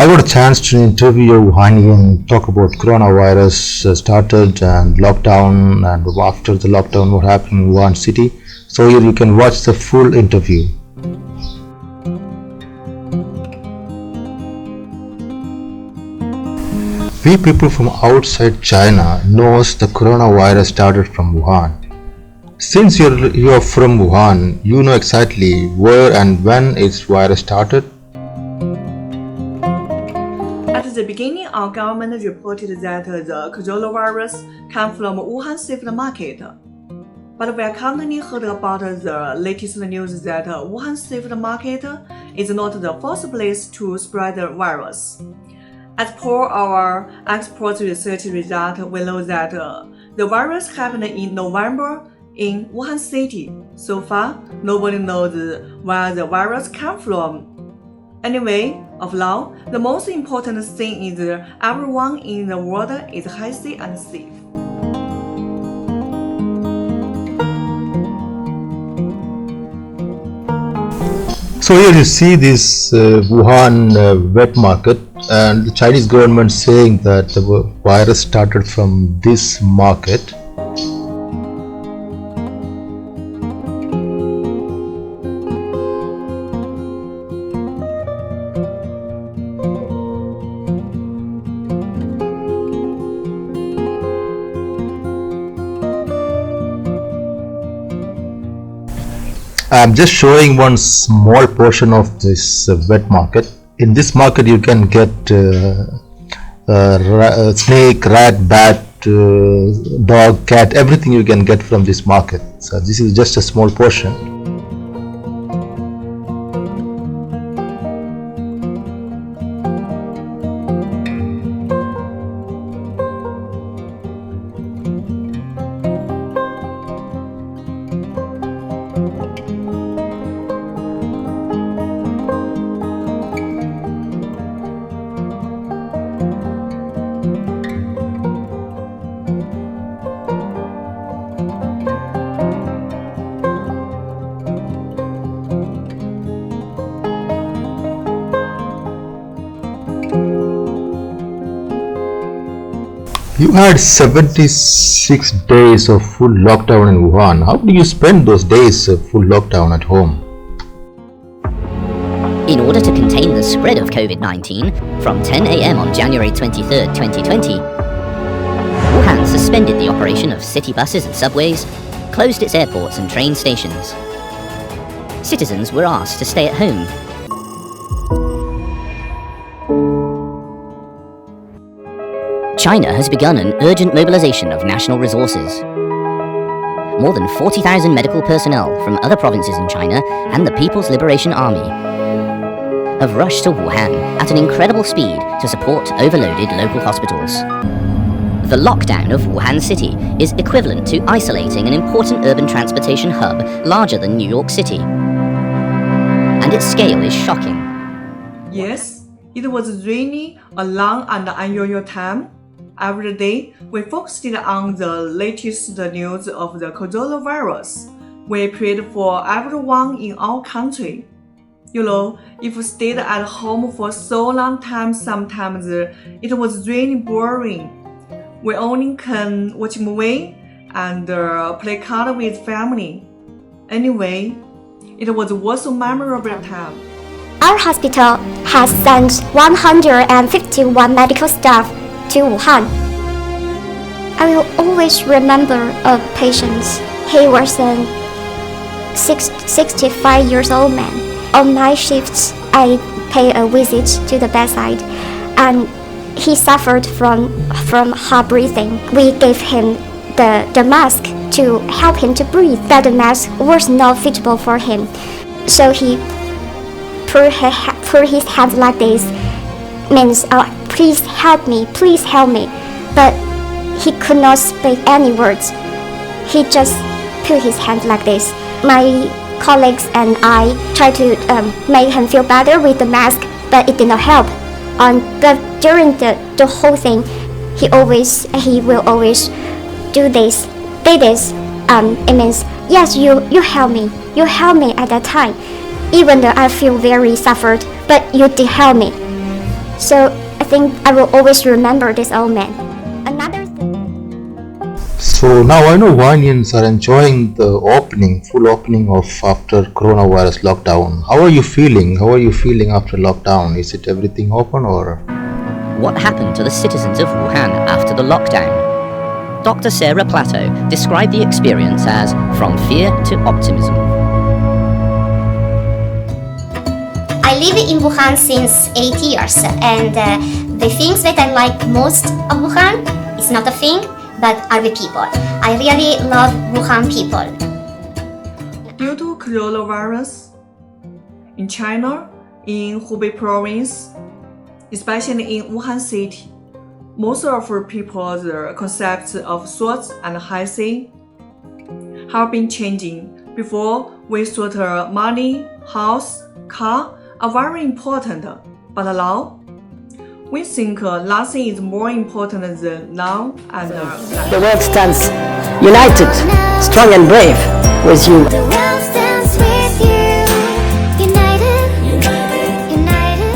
I got a chance to interview a wuhanian, talk about coronavirus started and lockdown, and after the lockdown what happened in Wuhan city. So here you can watch the full interview. We people from outside China knows the coronavirus started from Wuhan. Since you're from Wuhan, you know exactly where and when its virus started. At the beginning, our government reported that the coronavirus came from Wuhan Swift market. But we currently heard about the latest news that Wuhan Swift market is not the first place to spread the virus. As per our expert research result, we know that the virus happened in November in Wuhan City. So far, nobody knows where the virus came from. Anyway, of now, the most important thing is everyone in the world is healthy and safe. So here you see this Wuhan wet market, and the Chinese government saying that the virus started from this market. I'm just showing one small portion of this wet market. In this market you can get snake, rat, bat, dog, cat, everything you can get from this market. So this is just a small portion. You had 76 days of full lockdown in Wuhan. How did you spend those days of full lockdown at home? In order to contain the spread of COVID-19, from 10 a.m. on January 23, 2020, Wuhan suspended the operation of city buses and subways, closed its airports and train stations. Citizens were asked to stay at home. China has begun an urgent mobilization of national resources. More than 40,000 medical personnel from other provinces in China and the People's Liberation Army have rushed to Wuhan at an incredible speed to support overloaded local hospitals. The lockdown of Wuhan city is equivalent to isolating an important urban transportation hub larger than New York City. And its scale is shocking. Yes, it was really a long and unusual time. Every day, we focused on the latest news of the coronavirus. We prayed for everyone in our country. You know, if we stayed at home for so long time, sometimes it was really boring. We only can watch movie and play card with family. Anyway, it was worth a memorable time. Our hospital has sent 151 medical staff to Wuhan. I will always remember a patient. He was a 65 years old man. On my shifts, I pay a visit to the bedside, and he suffered from hard breathing. We gave him the mask to help him to breathe, but the mask was not suitable for him. So he put his hands like this, means please help me, but he could not speak any words. He just put his hand like this. My colleagues and I tried to make him feel better with the mask, but it did not help. But during the whole thing, he will always do this. It means yes, you help me at that time, even though I feel very suffered, but you did help me. So I think I will always remember this old man. Another thing. So now I know Wuhanians are enjoying the full opening of after coronavirus lockdown. How are you feeling? How are you feeling after lockdown? Is it everything open or? What happened to the citizens of Wuhan after the lockdown? Dr. Sarah Plateau described the experience as from fear to optimism. I live in Wuhan since 8 years, and the things that I like most of Wuhan is not a thing, but are the people. I really love Wuhan people. Due to coronavirus, in China, in Hubei Province, especially in Wuhan City, most of the people's concepts of thoughts and hygiene have been changing. Before, we thought money, house, car are very important, but now we think nothing is more important than now and The world stands united, strong and brave with you. The world stands with you, united, united.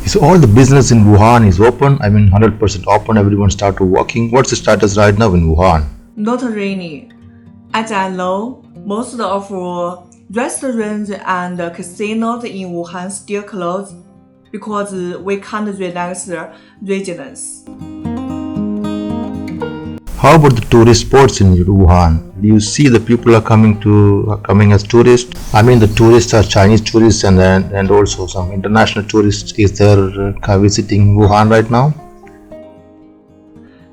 So all the business in Wuhan is open. I mean 100% open. Everyone started working. What's the status right now in Wuhan? not really. As I know, most of restaurants and casinos in Wuhan still closed because we can't relax residents. How about the tourist spots in Wuhan? Do you see the people are coming as tourists? I mean the tourists are Chinese tourists and also some international tourists. Is there visiting Wuhan right now?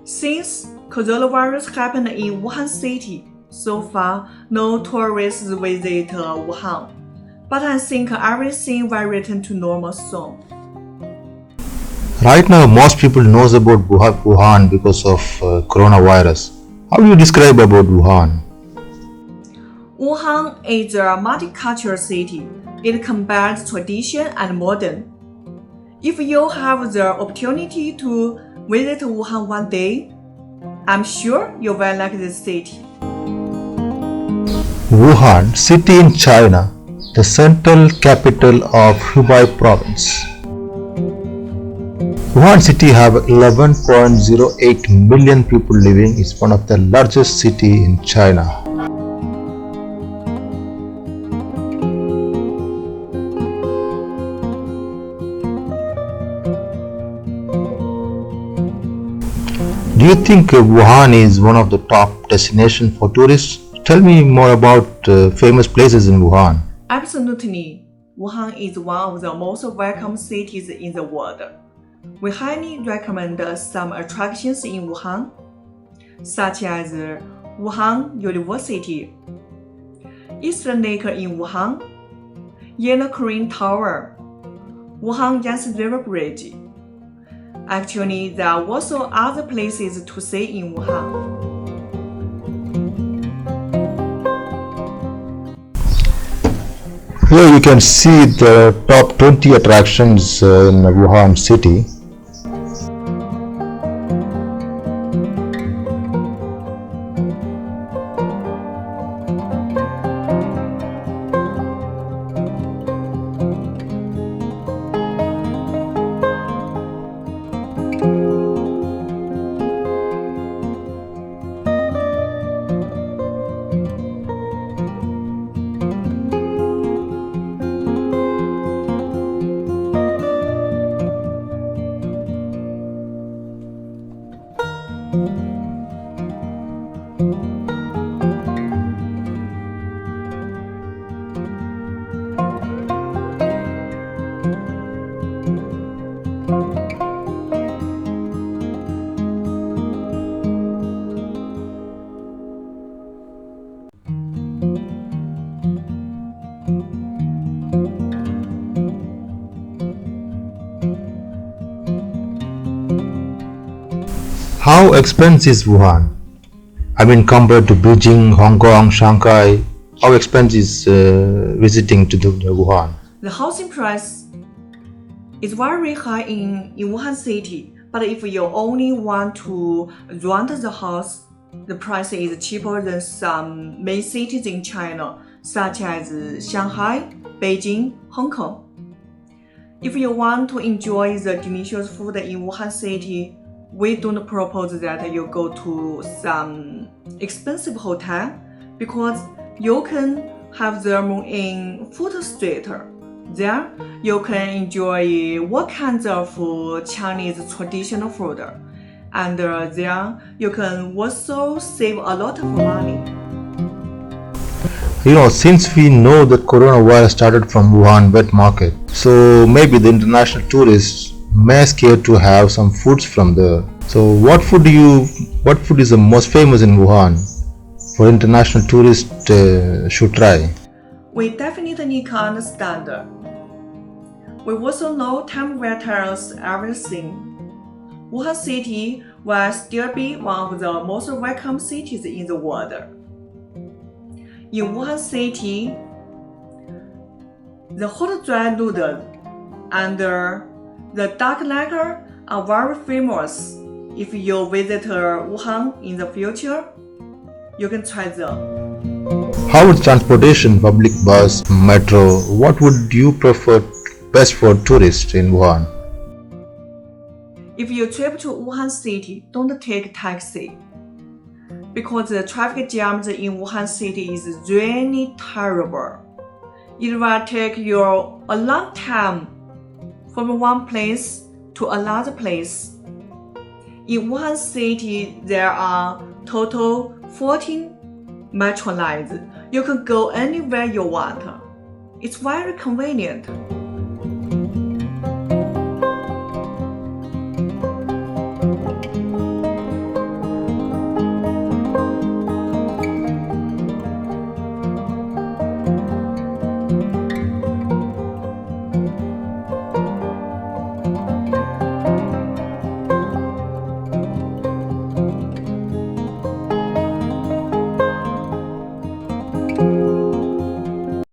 Since coronavirus happened in Wuhan city, so far no tourists visit Wuhan. But I think everything will return to normal soon. Right now, most people knows about Wuhan because of coronavirus. How do you describe about Wuhan? Wuhan is a multicultural city. It combines tradition and modern. If you have the opportunity to visit Wuhan one day, I'm sure you will like this city. Wuhan, city in China, the central capital of Hubei province. Wuhan city have 11.08 million people living. It's one of the largest city in China. Do you think Wuhan is one of the top destination for tourists? Tell me more about famous places in Wuhan. Absolutely, Wuhan is one of the most welcome cities in the world. We highly recommend some attractions in Wuhan, such as Wuhan University, Eastern Lake in Wuhan, Yellow Crane Tower, Wuhan Yangtze River Bridge. Actually, there are also other places to see in Wuhan. Here you can see the top 20 attractions in Wuhan city. How expensive is Wuhan? I mean, compared to Beijing, Hong Kong, Shanghai, how expensive is visiting to the Wuhan? The housing price is very high in Wuhan city, but if you only want to rent the house, the price is cheaper than some main cities in China, such as Shanghai, Beijing, Hong Kong. If you want to enjoy the delicious food in Wuhan city, we don't propose that you go to some expensive hotel because you can have them in food street. There, you can enjoy what kinds of Chinese traditional food, and there you can also save a lot of money. Since we know that coronavirus started from Wuhan wet market, so maybe the international tourists may scared to have some foods from there. So what food is the most famous in Wuhan for international tourists should try? We definitely can understand. We also know time will tell us everything. Wuhan city will still be one of the most welcome cities in the world. In Wuhan city, the hot dry noodle and the duck liquor are very famous. If you visit Wuhan in the future, you can try them. How is transportation, public bus, metro? What would you prefer best for tourists in Wuhan? If you trip to Wuhan city, don't take taxi, because the traffic jams in Wuhan city is really terrible. It will take you a long time from one place to another place. In Wuhan city, there are total 14 metro lines. You can go anywhere you want. It's very convenient.